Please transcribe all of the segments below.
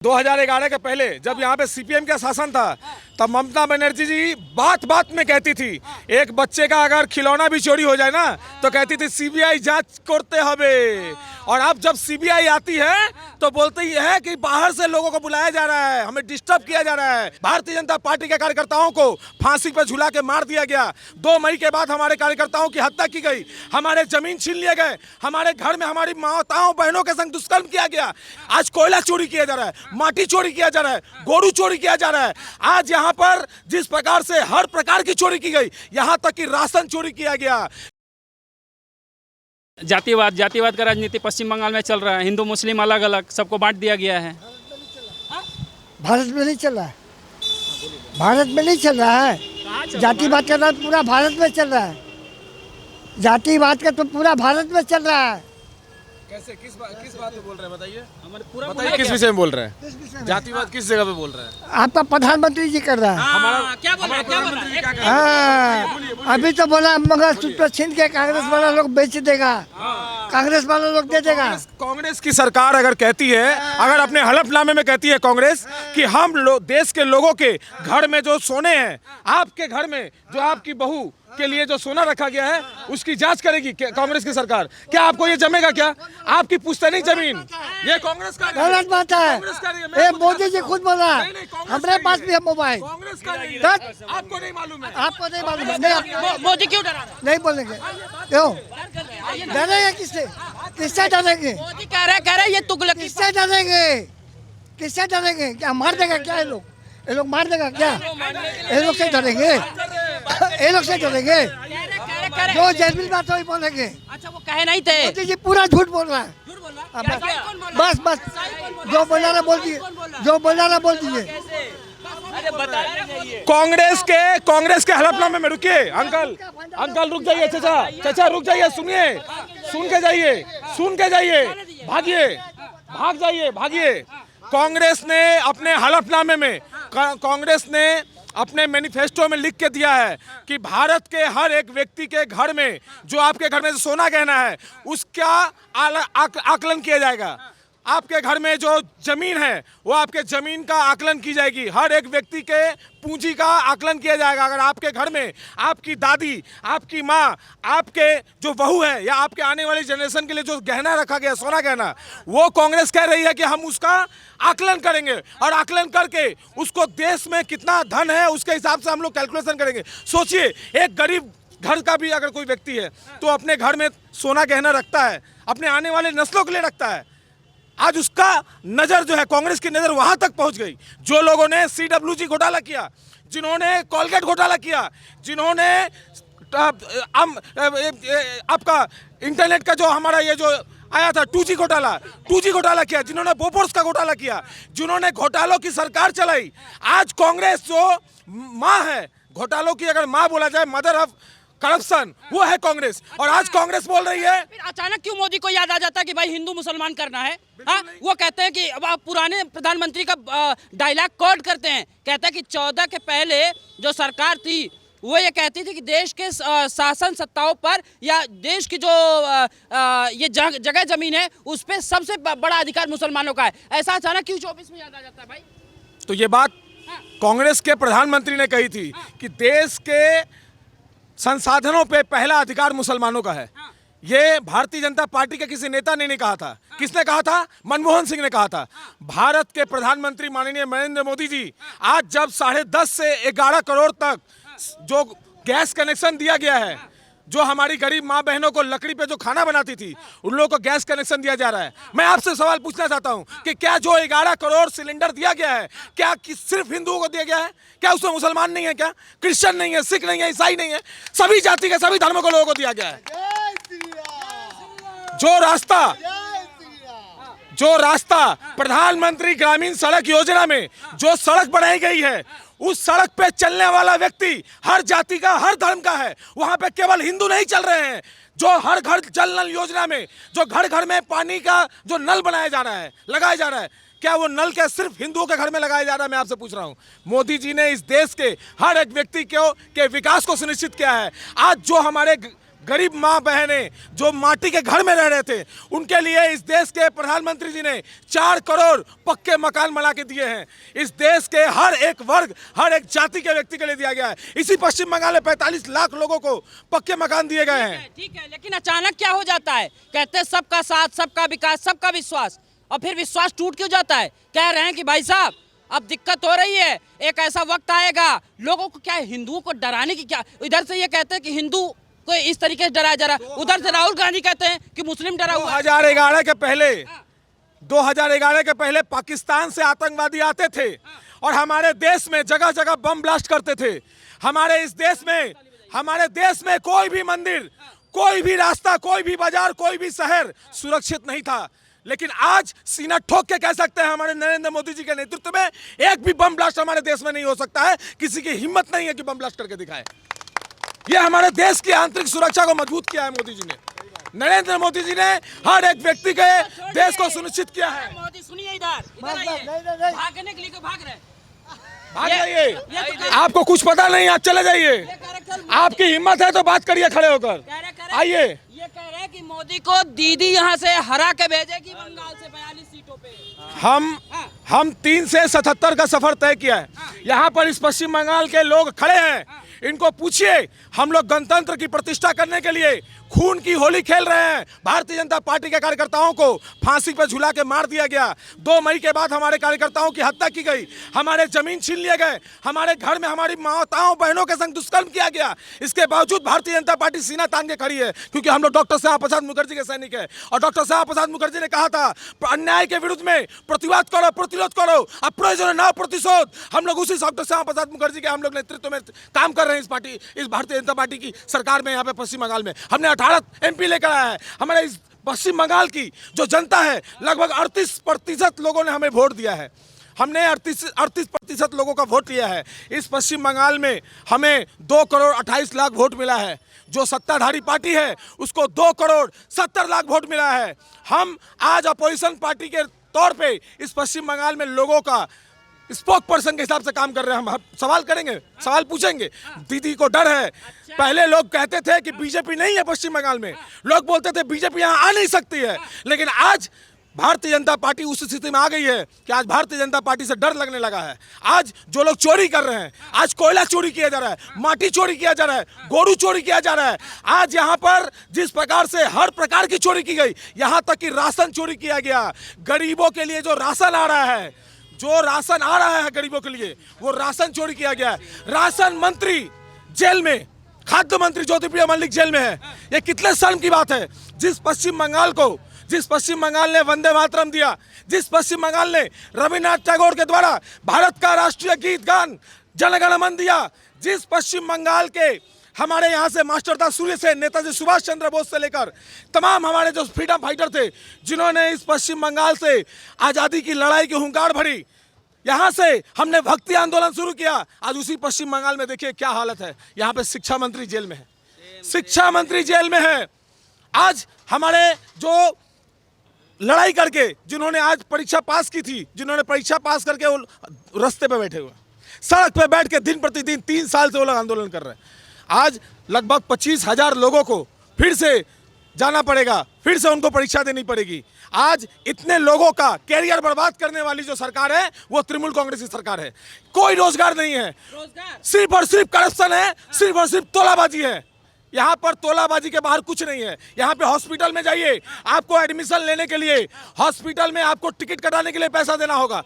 2011 के पहले जब यहाँ पे सीपीएम का शासन था तब ममता बनर्जी जी बात बात में कहती थी एक बच्चे का अगर खिलौना भी चोरी हो जाए ना तो कहती थी सीबीआई जांच करते हवे। और अब जब सीबीआई आती है तो बोलते ही है कि बाहर से लोगों को बुलाया जा रहा है, हमें डिस्टर्ब किया जा रहा है। भारतीय जनता पार्टी के कार्यकर्ताओं को फांसी पर झुला के मार दिया गया। 2 मई के बाद हमारे कार्यकर्ताओं की हत्या की गई, हमारे जमीन छीन लिए गए, हमारे घर में हमारी माताओं बहनों के संग दुष्कर्म किया गया। आज कोयला चोरी किया जा रहा है, माटी चोरी किया जा रहा है, गोरू चोरी किया जा रहा है। आज यहाँ पर जिस प्रकार से हर प्रकार की चोरी की गई, यहाँ तक कि राशन चोरी किया गया। जातिवाद का राजनीति पश्चिम बंगाल में चल रहा है। हिंदू मुस्लिम अलग अलग सबको बांट दिया गया है। भारत में नहीं चल रहा है, भारत में नहीं चल रहा है। जातिवाद का राज पूरा भारत में चल रहा है, जातिवाद का तो पूरा भारत में चल रहा है। कैसे किस बात पे बोल रहे हैं बताइए? बताइए किस विषय में बोल रहे हैं? जातिवाद किस जगह पे बोल रहे हैं? आपका प्रधानमंत्री जी कर रहा है। हमारा क्या बोल रहा है? हाँ, अभी तो बोला मंगलसूत्र छीन के कांग्रेस वाला लोग बेच देगा, कांग्रेस वाला लोग दे देगा। कांग्रेस की सरकार अगर कहती है, अगर अपने हलफनामे में कहती है कांग्रेस कि हम देश के लोगों के घर में जो सोने हैं, आपके घर में जो आपकी बहू के लिए जो सोना रखा गया है उसकी जांच करेगी कांग्रेस की सरकार। क्या आपको ये जमेगा? क्या आपकी पुश्तैनी जमीन ये कांग्रेस का गलत बात है। ये मोदी जी खुद बोला, हमारे पास भी है मोबाइल। कांग्रेस का नहीं है। आपको नहीं मालूम है? आपको नहीं मालूम है? नहीं, मोदी क्यों डरा? नहीं बोलेंगे। क्यों डरेंगे? किससे किससे डरेंगे? मोदी कह रहे ये तुगलक। किससे डरेंगे? किससे डरेंगे? क्या मार देगा क्या ये लोग? ये लोग मार देगा क्या? ये लोग से डरेंगे? ये लोग से डरेंगे? जो जैनविल बात वही बोलेंगे। अच्छा वो कहे नहीं थे। मोदी जी पूरा झूठ बोल रहा है। बस बस जो बोला ना बोल दिए, जो बोला ना बोल दीजिए। कांग्रेस के हलफनामे में रुकिए। अंकल रुक जाइए। चाचा रुक जाइए, सुनिए, सुन के जाइए, भागिए। कांग्रेस ने अपने हलफनामे में, कांग्रेस ने अपने मैनिफेस्टो में लिख के दिया है कि भारत के हर एक व्यक्ति के घर में जो आपके घर में सोना गहना है उसका आकलन किया जाएगा। आपके घर में जो जमीन है वो आपके जमीन का आकलन की जाएगी। हर एक व्यक्ति के पूंजी का आकलन किया जाएगा। अगर आपके घर में आपकी दादी, आपकी माँ, आपके जो बहू है या आपके आने वाली जनरेशन के लिए जो गहना रखा गया, सोना गहना, वो कांग्रेस कह रही है कि हम उसका आकलन करेंगे और आकलन करके उसको देश में कितना धन है उसके हिसाब से हम लोग कैलकुलेशन करेंगे। सोचिए, एक गरीब घर का भी अगर कोई व्यक्ति है तो अपने घर में सोना गहना रखता है, अपने आने वाले नस्लों के लिए रखता है। आज उसका नजर जो है, कांग्रेस की नजर वहां तक पहुंच गई। जो लोगों ने CWG घोटाला किया, जिन्होंने कोलगेट घोटाला किया, जिन्होंने आपका इंटरनेट का जो हमारा ये जो आया था 2G घोटाला किया, जिन्होंने बोफोर्स का घोटाला किया, जिन्होंने घोटालों की सरकार चलाई। आज कांग्रेस जो माँ है घोटालों की, अगर माँ बोला जाए, मदर ऑफ करप्शन, वो है कांग्रेस। और आज कांग्रेस बोल रही है। फिर अचानक क्यों मोदी को याद आ जाता है कि भाई हिंदू मुसलमान करना है? हाँ, वो कहते हैं कि अब आप पुराने प्रधानमंत्री का डायलॉग कोट करते हैं, कहते हैं कि 14 के पहले जो सरकार थी वो ये कहती थी कि देश के शासन सत्ताओं पर या देश की जो ये जगह जमीन है उस पर सबसे बड़ा अधिकार मुसलमानों का है। ऐसा अचानक क्यों 24 में याद आ जाता है भाई? तो ये बात कांग्रेस के प्रधानमंत्री ने कही थी कि देश के संसाधनों पे पहला अधिकार मुसलमानों का है। ये भारतीय जनता पार्टी के किसी नेता ने नहीं कहा था। किसने कहा था? मनमोहन सिंह ने कहा था। भारत के प्रधानमंत्री माननीय नरेंद्र मोदी जी आज जब 10.5 से 11 करोड़ तक जो गैस कनेक्शन दिया गया है, जो हमारी गरीब माँ बहनों को लकड़ी पे जो खाना बनाती थी उन लोगों को गैस कनेक्शन दिया जा रहा है। मैं आपसे सवाल पूछना चाहता हूं कि क्या जो 11 करोड़ सिलेंडर दिया गया है, क्या सिर्फ हिंदुओं को दिया गया है? क्या उसमें मुसलमान नहीं है? क्या क्रिश्चियन नहीं है, सिख नहीं है, ईसाई नहीं है? सभी जाति के सभी धर्मों के लोगों को दिया गया है। जो रास्ता प्रधानमंत्री ग्रामीण सड़क योजना में जो सड़क बनाई गई है, उस सड़क पे चलने वाला व्यक्ति हर जाति का, हर धर्म का है। वहां पे केवल हिंदू नहीं चल रहे हैं। जो हर घर जल नल योजना में जो घर घर में पानी का जो नल बनाया जा रहा है, लगाया जा रहा है, क्या वो नल क्या सिर्फ हिंदुओं के घर में लगाया जा रहा है? मैं आपसे पूछ रहा हूं। मोदी जी ने इस देश के हर एक व्यक्ति के विकास को सुनिश्चित किया है। आज जो हमारे गरीब माँ बहनें जो माटी के घर में रह रहे थे, उनके लिए इस देश के प्रधानमंत्री जी ने 4 करोड़ पक्के मकान बना के दिए हैं। इस देश के हर एक वर्ग, हर एक जाति के व्यक्ति के लिए दिया गया है। इसी पश्चिम बंगाल में 45 लाख लोगों को पक्के मकान दिए गए हैं। ठीक है, लेकिन अचानक क्या हो जाता है? कहते हैं सबका साथ, सबका विकास, सबका विश्वास, और फिर विश्वास टूट क्यों जाता है? कह रहे हैं कि भाई साहब अब दिक्कत हो रही है, एक ऐसा वक्त आएगा, लोगों को क्या हिंदुओं को डराने की, क्या इधर से ये कहते हैं कि हिंदू को इस तरीके से डराया जा रहा है, उधर से राहुल गांधी कहते हैं कि मुस्लिम डरा हुआ है। 2011 के पहले पाकिस्तान से आतंकवादी आते थे और हमारे देश में जगह जगह बम ब्लास्ट करते थे। हमारे देश में कोई भी मंदिर, कोई भी रास्ता, कोई भी बाजार, कोई भी शहर सुरक्षित नहीं था। लेकिन आज सीना ठोक के कह सकते हैं हमारे नरेंद्र मोदी जी के नेतृत्व में एक भी बम ब्लास्ट हमारे देश में नहीं हो सकता है। किसी की हिम्मत नहीं है कि बम ब्लास्ट करके दिखाए। ये हमारे देश की आंतरिक सुरक्षा को मजबूत किया है मोदी जी ने। नरेंद्र मोदी जी ने हर एक व्यक्ति के देश को सुनिश्चित किया है। मोदी सुनिए, इधर आइए। भागने के लिए क्यों भाग रहे हैं? भाग जाइए, आपको कुछ पता नहीं, आप चले जाइए। आपकी हिम्मत है तो बात करिए खड़े होकर, आइए। ये कह रहे हैं कि मोदी को दीदी यहाँ से हरा के भेजेगी बंगाल से 42 सीटों पे। हम 3 से 77 का सफर तय किया है। यहाँ पर इस पश्चिम बंगाल के लोग खड़े हैं, इनको पूछिए। हम लोग गणतंत्र की प्रतिष्ठा करने के लिए खून की होली खेल रहे हैं। भारतीय जनता पार्टी के कार्यकर्ताओं को फांसी पर झुला के मार दिया गया। 2 मई के बाद हमारे कार्यकर्ताओं की हत्या की गई, हमारे जमीन छीन लिए गए, हमारे घर में हमारी माताओं बहनों के संग दुष्कर्म किया गया। इसके बावजूद भारतीय जनता पार्टी सीना तान के खड़ी है, क्योंकि हम लोग डॉक्टर श्यामा प्रसाद मुखर्जी के सैनिक है। और डॉक्टर श्यामा प्रसाद मुखर्जी ने कहा था, अन्याय के विरुद्ध में प्रतिवाद करो, प्रतिरोध करो, अप्रयोजन न प्रतिशोध। हम लोग उसी डॉक्टर श्यामा प्रसाद मुखर्जी के हम लोग नेतृत्व में काम कर रहे हैं। इस भारतीय जनता पार्टी की सरकार में यहाँ पे पश्चिम बंगाल में हमने 18 MP लेकर आया है। हमारे इस पश्चिम बंगाल की जो जनता है, लगभग 38% लोगों ने हमें वोट दिया है। हमने 38% लोगों का वोट लिया है। इस पश्चिम बंगाल में हमें 2 करोड़ 28 लाख वोट मिला है। जो सत्ताधारी पार्टी है उसको 2 करोड़ 70 लाख वोट मिला है। हम आज अपोजिशन पार्टी के तौर पे इस पश्चिम बंगाल में लोगों का स्पोक पर्सन के हिसाब से काम कर रहे हैं। हम सवाल करेंगे, सवाल पूछेंगे। दीदी को डर है। पहले लोग कहते थे कि बीजेपी नहीं है पश्चिम बंगाल में, लोग बोलते थे बीजेपी यहाँ आ नहीं सकती है। लेकिन आज भारतीय जनता पार्टी उस स्थिति में आ गई है कि आज भारतीय जनता पार्टी से डर लगने लगा है। आज जो लोग चोरी कर रहे हैं, आज कोयला चोरी किया जा रहा है, माटी चोरी किया जा रहा है, गोरू चोरी किया जा रहा है। आज यहाँ पर जिस प्रकार से हर प्रकार की चोरी की गई, यहाँ तक कि राशन चोरी किया गया। गरीबों के लिए जो राशन आ रहा है, गरीबों के लिए वो राशन चोरी किया गया है। राशन मंत्री जेल में, खाद्य मंत्री ज्योतिप्रिया मल्लिक जेल में है। ये कितने शर्म की बात है। जिस पश्चिम बंगाल ने वंदे मातरम दिया, जिस पश्चिम बंगाल ने रविन्द्रनाथ टैगोर के द्वारा भारत का राष्ट्रीय गीत गान जन गण मन दिया, जिस पश्चिम बंगाल के हमारे यहाँ से मास्टरदा सूर्य से नेताजी सुभाष चंद्र बोस से लेकर तमाम हमारे जो फ्रीडम फाइटर थे, जिन्होंने इस पश्चिम बंगाल से आज़ादी की लड़ाई की हुंकार भरी, यहाँ से हमने भक्ति आंदोलन शुरू किया। आज उसी पश्चिम बंगाल में देखिए क्या हालत है। यहाँ पे शिक्षा मंत्री जेल में है, शिक्षा मंत्री जेल में है। आज हमारे जो लड़ाई करके जिन्होंने आज परीक्षा पास की थी, जिन्होंने परीक्षा पास करके वो रास्ते पे बैठे हुए, सड़क पे बैठ के दिन प्रतिदिन 3 साल से वो लोग आंदोलन कर रहे हैं। आज लगभग 25,000 लोगों को फिर से जाना पड़ेगा, फिर से उनको परीक्षा देनी पड़ेगी। आज इतने लोगों का कैरियर बर्बाद करने वाली जो सरकार है वो तृणमूल कांग्रेस की सरकार है। कोई रोजगार नहीं है, सिर्फ और सिर्फ करप्शन है, सिर्फ और सिर्फ तोलाबाजी है। यहाँ पर तोलाबाजी के बाहर कुछ नहीं है। यहाँ पे हॉस्पिटल में जाइए, आपको एडमिशन लेने के लिए हॉस्पिटल में आपको टिकट कटाने के लिए पैसा देना होगा।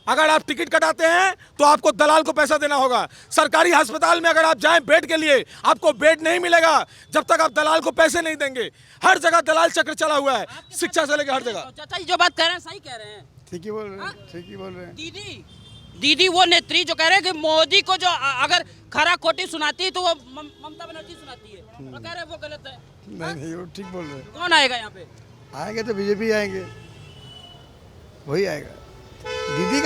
अगर आप टिकट कटाते हैं तो आपको दलाल को पैसा देना होगा। सरकारी अस्पताल में अगर आप जाएं बेड के लिए, आपको बेड नहीं मिलेगा जब तक आप दलाल को पैसे नहीं देंगे। हर जगह दलाल चक्र चला हुआ है, शिक्षा से लेकर हर जगह। चाचा जी जो बात कह रहे हैं सही कह रहे हैं, ठीक ही बोल रहे हैं, ठीक ही बोल रहे हैं। दीदी वो नेत्री जो कह रहे हैं कि मोदी को जो अगर खरा खोटी सुनाती है तो वो ममता बनर्जी सुनाती है, वो कह रहे हैं वो गलत है। नहीं, वो ठीक बोल रहे हैं। कौन आएगा यहाँ पे? आएंगे तो बीजेपी आएंगे, वही आएगा। दीदी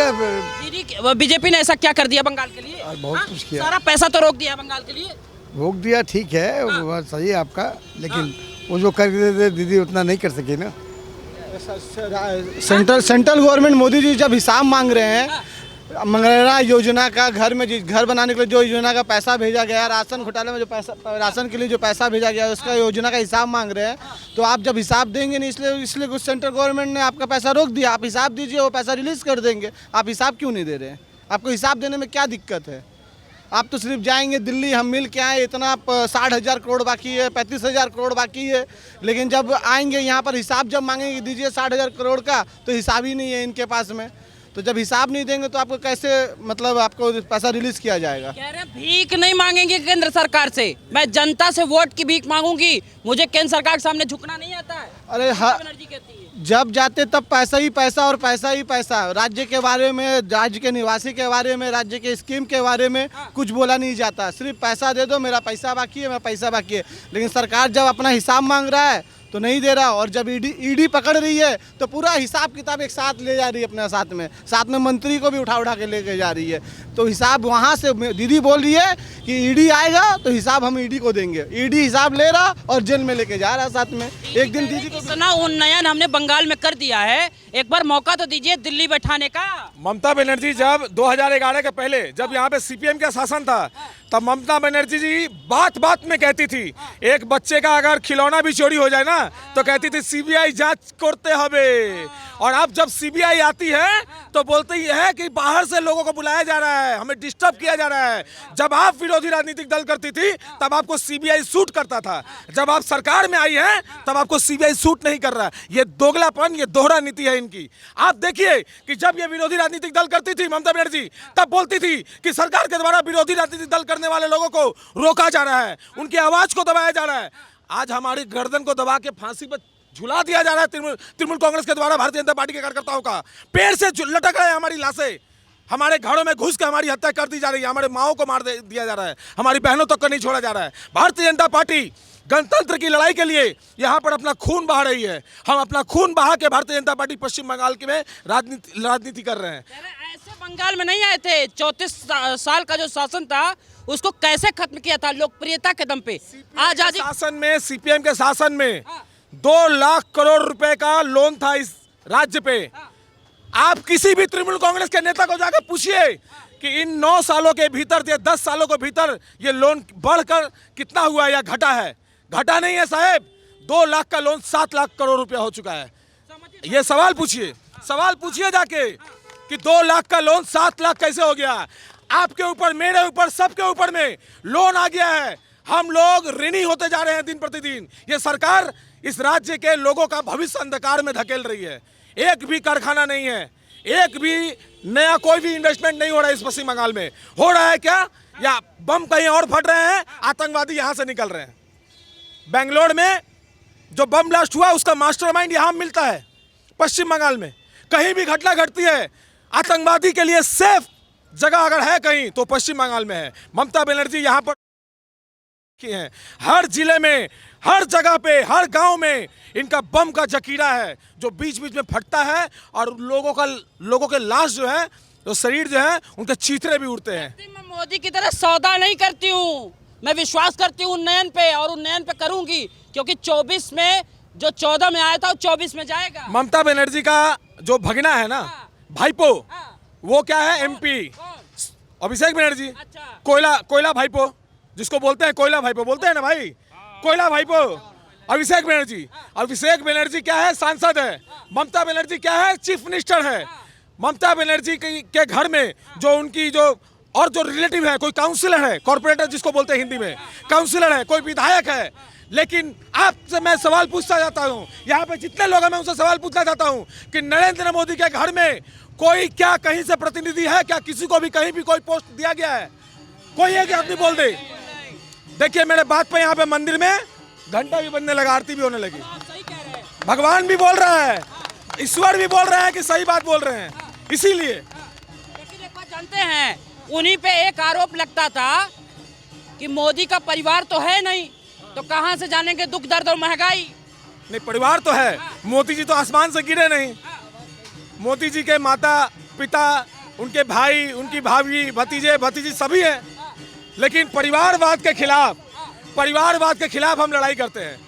बीजेपी ने ऐसा क्या कर दिया बंगाल के लिए? बहुत कुछ किया, सारा पैसा तो रोक दिया बंगाल के लिए। रोक दिया, ठीक है, बात सही है आपका, लेकिन वो जो कर देते दीदी उतना नहीं कर सके ना। सेंट्रल गवर्नमेंट मोदी जी जब हिसाब मांग रहे हैं मनरेगा योजना का घर बनाने के लिए जो योजना का पैसा भेजा गया, राशन घोटाले में जो पैसा, राशन के लिए जो पैसा भेजा गया उसका योजना का हिसाब मांग रहे हैं। तो आप जब हिसाब देंगे नहीं, इसलिए कुछ सेंट्रल गवर्नमेंट ने आपका पैसा रोक दिया। आप हिसाब दीजिए, वो पैसा रिलीज़ कर देंगे। आप हिसाब क्यों नहीं दे रहे हैं? आपको हिसाब देने में क्या दिक्कत है? आप तो सिर्फ जाएंगे दिल्ली, हम मिल के आए, इतना 60,000 करोड़ बाकी है, 35,000 करोड़ बाकी है, लेकिन जब आएंगे यहाँ पर हिसाब जब मांगेंगे दीजिए 60,000 करोड़ का, तो हिसाब ही नहीं है इनके पास में। तो जब हिसाब नहीं देंगे तो आपको कैसे, मतलब आपको पैसा रिलीज किया जाएगा? कह रहे भीख नहीं मांगेंगे केंद्र सरकार से, मैं जनता से वोट की भीख मांगूंगी, मुझे केंद्र सरकार के सामने झुकना नहीं आता है। अरे बनर्जी कहती है जब जाते तब पैसा ही पैसा और पैसा ही पैसा। राज्य के बारे में, राज्य के निवासी के बारे में, राज्य के स्कीम के बारे में कुछ बोला नहीं जाता। सिर्फ पैसा दे दो, मेरा पैसा बाकी है, मेरा पैसा बाकी है। लेकिन सरकार जब अपना हिसाब मांग रहा है तो नहीं दे रहा, और जब ईडी पकड़ रही है तो पूरा हिसाब किताब एक साथ ले जा रही है अपने साथ में मंत्री को भी उठा के लेके जा रही है। तो हिसाब वहाँ से दीदी बोल रही है कि ईडी आएगा तो हिसाब हम ईडी को देंगे। ईडी हिसाब ले रहा और जेल में लेके जा रहा साथ में। एक दिन दीदी को इतना उन्नयन हमने बंगाल में कर दिया है, एक बार मौका तो दीजिए दिल्ली बैठाने का। ममता बनर्जी जब 2011 के पहले जब यहाँ पे सीपीएम का शासन था, तब ममता बनर्जी जी बात बात में कहती थी, एक बच्चे का अगर खिलौना भी चोरी हो जाए ना तो कहती थी सीबीआई जांच करते हवे। और अब जब सीबीआई आती है तो बोलती है कि बाहर से लोगों को बुलाया जा रहा है, हमें डिस्टर्ब किया जा रहा है। जब आप विरोधी राजनीतिक दल करती थी तब आपको सीबीआई सूट करता था, जब आप सरकार में आई है तब आपको सीबीआई सूट नहीं कर रहा। ये दोगलापन, ये दोहरा नीति है इनकी। आप देखिए कि जब ये विरोधी राजनीतिक दल करती थी ममता बनर्जी, तब बोलती थी कि सरकार के द्वारा विरोधी राजनीतिक दल करने वाले लोगों को रोका जा रहा है, उनकी आवाज को दबाया जा रहा है। आज हमारी गर्दन को दबा के फांसी पर झुला दिया जा रहा है तृणमूल कांग्रेस के द्वारा भारतीय जनता पार्टी के कार्यकर्ताओं का। पेड़ से लटक रहे हैं हमारी लाशें, हमारे घरों में घुस के हमारी हत्या कर दी जा रही है, हमारे माओं को मार दिया जा रहा है, हमारी बहनों तक को नहीं छोड़ा जा रहा है। भारतीय जनता पार्टी गणतंत्र की लड़ाई के लिए यहाँ पर अपना खून बहा रही है। हम अपना खून बहा के भारतीय जनता पार्टी पश्चिम बंगाल के में राजनीति कर रहे हैं। ऐसे बंगाल में नहीं आए थे। 34 साल का जो शासन था उसको कैसे खत्म किया था? लोकप्रियता के दम पे। आजादी शासन में, सीपीएम के शासन में 2 लाख करोड़ रुपए का लोन था इस राज्य पे। आप किसी भी तृणमूल कांग्रेस के नेता को जाकर पूछिए कि इन 9 सालों के भीतर या 10 सालों के भीतर ये लोन बढ़कर कितना हुआ या घटा है। घटा नहीं है साहब, 2 लाख का लोन 7 लाख करोड़ रुपया हो चुका है। ये सवाल पूछिए जाके कि 2 लाख का लोन 7 लाख कैसे हो गया। आपके ऊपर, मेरे ऊपर, सबके ऊपर में लोन आ गया है। हम लोग ऋणी होते जा रहे हैं दिन प्रतिदिन। ये सरकार इस राज्य के लोगों का भविष्य अंधकार में धकेल रही है। एक भी कारखाना नहीं है, एक भी नया कोई भी इन्वेस्टमेंट नहीं हो रहा है इस पश्चिम बंगाल में। हो रहा है क्या? या बम कहीं और फट रहे हैं, आतंकवादी यहां से निकल रहे हैं। बेंगलोर में जो बम ब्लास्ट हुआ उसका मास्टरमाइंड यहां मिलता है पश्चिम बंगाल में। कहीं भी घटना घटती है, आतंकवादी के लिए सेफ जगह अगर है कहीं तो पश्चिम बंगाल में है। ममता बनर्जी यहाँ पर हैं, हर जिले में, हर जगह पे, हर गांव में इनका बम का जकीरा है जो बीच बीच में फटता है और लोगों के लाश जो है, जो शरीर जो है, उनके चीथड़े भी उड़ते हैं। मैं मोदी की तरह सौदा नहीं करती हूँ, मैं विश्वास करती हूँ उन्नयन पे, और उन्नयन पे करूंगी, क्योंकि 24 में जो 14 में आया था वो 24 में जाएगा। ममता बनर्जी का जो भगना है ना, भाईपो, वो क्या है? एमपी अभिषेक बनर्जी। अच्छा। कोयला भाईपो, जिसको बोलते हैं कोयला भाईपो, बोलते हैं ना भाई, कोयला भाईपो अभिषेक बनर्जी। अभिषेक बनर्जी क्या है? सांसद है। ममता बनर्जी क्या है? चीफ मिनिस्टर है। ममता बनर्जी के घर में जो उनकी जो और जो रिलेटिव है, कोई काउंसिलर है, कॉर्पोरेटर जिसको बोलते हैं हिंदी में, काउंसिलर है, कोई विधायक है। लेकिन आपसे मैं सवाल पूछना चाहता हूं, यहाँ पे जितने लोग हैं मैं उनसे सवाल पूछना चाहता हूं कि नरेंद्र मोदी के घर में कोई क्या कहीं से प्रतिनिधि है क्या? किसी को भी कहीं भी कोई पोस्ट दिया गया है? कोई एक आदमी बोल दे। देखिए मेरे बात पे यहाँ पे मंदिर में घंटा भी बजने लगा, आरती भी होने लगी, भगवान भी बोल रहा है, ईश्वर भी बोल रहा है कि सही बात बोल रहे हैं। इसीलिए लेकिन एक बात जानते हैं, उन्हीं पे एक आरोप लगता था कि मोदी का परिवार तो है नहीं, तो कहां से जानेंगे दुख दर्द और महंगाई? नहीं, परिवार तो है। मोदी जी तो आसमान से गिरे नहीं। मोदी जी के माता पिता, उनके भाई, उनकी भाभी, भतीजे भतीजी सभी हैं। लेकिन परिवारवाद के खिलाफ हम लड़ाई करते हैं।